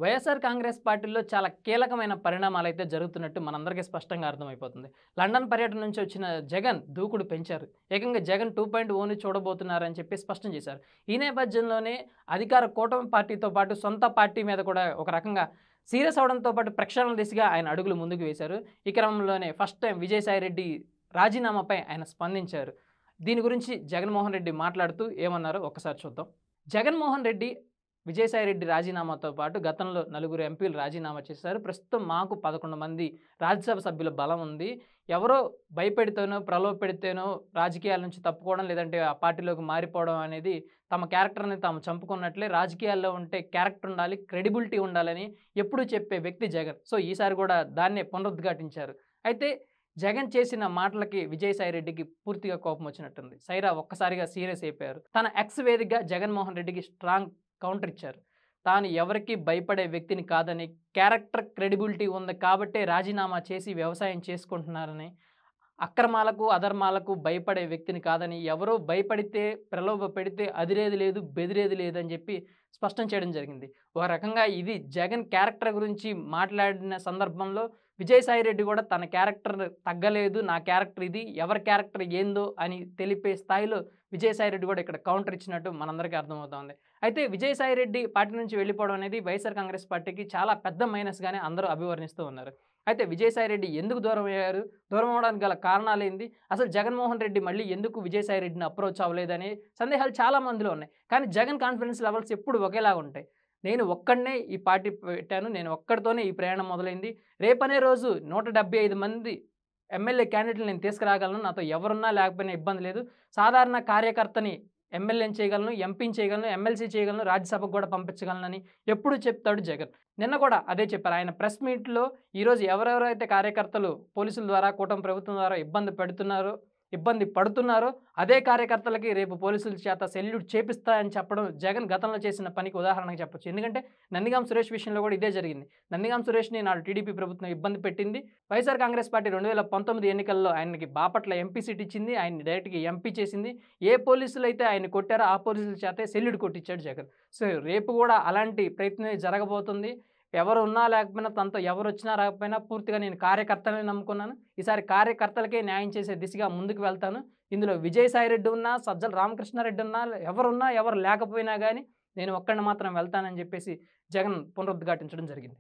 వైఎస్ఆర్ కాంగ్రెస్ పార్టీలో చాలా కీలకమైన పరిణామాలైతే జరుగుతున్నట్టు మనందరికీ స్పష్టంగా అర్థమైపోతుంది. లండన్ పర్యటన నుంచి వచ్చిన జగన్ దూకుడు పెంచారు. ఏకంగా జగన్ 2.0ని చూడబోతున్నారని చెప్పి స్పష్టం చేశారు. ఈ నేపథ్యంలోనే అధికార కూటమి పార్టీతో పాటు సొంత పార్టీ మీద కూడా ఒక రకంగా సీరియస్ అవడంతో పాటు ప్రక్షాళన దిశగా ఆయన అడుగులు ముందుకు వేశారు. ఈ క్రమంలోనే ఫస్ట్ టైం విజయసాయిరెడ్డి రాజీనామాపై ఆయన స్పందించారు. దీని గురించి జగన్మోహన్ రెడ్డి మాట్లాడుతూ ఏమన్నారో ఒక్కసారి చూద్దాం. జగన్మోహన్ రెడ్డి విజయసాయిరెడ్డి రాజీనామాతో పాటు గతంలో నలుగురు ఎంపీలు రాజీనామా చేశారు. ప్రస్తుతం మాకు 11 మంది రాజ్యసభ సభ్యుల బలం ఉంది. ఎవరో భయపెడితేనో, ప్రలోభపెడితేనో రాజకీయాల నుంచి తప్పుకోవడం, లేదంటే ఆ పార్టీలోకి మారిపోవడం అనేది తమ క్యారెక్టర్‌ని తాము చంపుకున్నట్లే. రాజకీయాల్లో ఉంటే క్యారెక్టర్ ఉండాలి, క్రెడిబిలిటీ ఉండాలని ఎప్పుడూ చెప్పే వ్యక్తి జగన్. సో, ఈసారి కూడా దాన్నే పునరుద్ఘాటించారు. అయితే జగన్ చేసిన మాటలకి విజయసాయిరెడ్డికి పూర్తిగా కోపం వచ్చినట్టుంది. సైరా ఒక్కసారిగా సీరియస్ అయిపోయారు. తన ఎక్స్ వేదికగా జగన్మోహన్ రెడ్డికి స్ట్రాంగ్ కౌంటర్ ఇచ్చారు. తాను ఎవరికీ భయపడే వ్యక్తిని కాదని, క్యారెక్టర్ క్రెడిబిలిటీ ఉంది కాబట్టే రాజీనామా చేసి వ్యవసాయం చేసుకుంటున్నారని, అక్రమాలకు, అధర్మాలకు భయపడే వ్యక్తిని కాదని, ఎవరో భయపడితే, ప్రలోభ పెడితే అదిరేది లేదు, బెదిరేది లేదని చెప్పి స్పష్టం చేయడం జరిగింది. ఒక రకంగా ఇది జగన్ క్యారెక్టర్ గురించి మాట్లాడిన సందర్భంలో విజయసాయిరెడ్డి కూడా తన క్యారెక్టర్ తగ్గలేదు, నా క్యారెక్టర్ ఇది, ఎవరి క్యారెక్టర్ ఏందో అని తెలిపే స్థాయిలో విజయసాయిరెడ్డి కూడా ఇక్కడ కౌంటర్ ఇచ్చినట్టు మనందరికీ అర్థమవుతోంది. అయితే విజయసాయిరెడ్డి పార్టీ నుంచి వెళ్ళిపోవడం అనేది వైఎస్ఆర్ కాంగ్రెస్ పార్టీకి చాలా పెద్ద మైనస్‌గానే అందరూ అభివర్ణిస్తూ ఉన్నారు. అయితే విజయసాయిరెడ్డి ఎందుకు దూరం అయ్యారు? దూరం అవ్వడానికి గల కారణాలేంది? అసలు జగన్మోహన్ రెడ్డి మళ్ళీ ఎందుకు విజయసాయిరెడ్డిని అప్రోచ్ అవ్వలేదనే సందేహాలు చాలా మందిలో ఉన్నాయి. కానీ జగన్ కాన్ఫిడెన్స్ లెవెల్స్ ఎప్పుడు ఒకేలాగా ఉంటాయి. నేను ఒక్కడినే ఈ పార్టీ పెట్టాను, నేను ఒక్కడితోనే ఈ ప్రయాణం మొదలైంది. రేపనే రోజు 175 మంది ఎమ్మెల్యే క్యాండిడేట్‌లు నేను తీసుకురాగలను. నాతో ఎవరున్నా లేకపోయినా ఇబ్బంది లేదు. సాధారణ కార్యకర్తని ఎమ్మెల్యేని చేయగలను, ఎంపీని చేయగలను, ఎమ్మెల్సీ చేయగలను, రాజ్యసభకు కూడా పంపించగలనని ఎప్పుడూ చెప్తాడు జగన్. నిన్న కూడా అదే చెప్పారు. ఆయన ప్రెస్ మీట్‌లో ఈరోజు ఎవరెవరైతే కార్యకర్తలు పోలీసుల ద్వారా, కూటమి ప్రభుత్వం ద్వారా ఇబ్బంది పడుతున్నారో అదే కార్యకర్తలకి రేపు పోలీసుల చేత సెల్యూట్ చేపిస్తా అని చెప్పడం జగన్ గతంలో చేసిన పనికి ఉదాహరణగా చెప్పొచ్చు. ఎందుకంటే నందిగాం సురేష్ విషయంలో కూడా ఇదే జరిగింది. నందిగాం సురేష్‌ని నాడు టీడీపీ ప్రభుత్వం ఇబ్బంది పెట్టింది. వైఎస్ఆర్ కాంగ్రెస్ పార్టీ 2019 ఎన్నికల్లో ఆయనకి బాపట్ల ఎంపీ సీట్ ఇచ్చింది. ఆయన్ని డైరెక్ట్‌గా ఎంపీ చేసింది. ఏ పోలీసులైతే ఆయన్ని కొట్టారో ఆ పోలీసుల చేతే సెల్యూట్ కొట్టించాడు జగన్. సో, రేపు కూడా అలాంటి ప్రయత్నమే జరగబోతుంది. ఎవరున్నా లేకపోయినా, తనతో ఎవరొచ్చినా రాకపోయినా పూర్తిగా నేను కార్యకర్తలనే నమ్ముకున్నాను. ఈసారి కార్యకర్తలకే న్యాయం చేసే దిశగా ముందుకు వెళ్తాను. ఇందులో విజయసాయిరెడ్డి ఉన్నా, సజ్జల రామకృష్ణారెడ్డి ఉన్నా, ఎవరున్నా, ఎవరు లేకపోయినా గానీ నేను ఒక్కడిని మాత్రం వెళ్తానని జెప్పేసి జగన్ పునరుద్ఘాటించడం జరిగింది.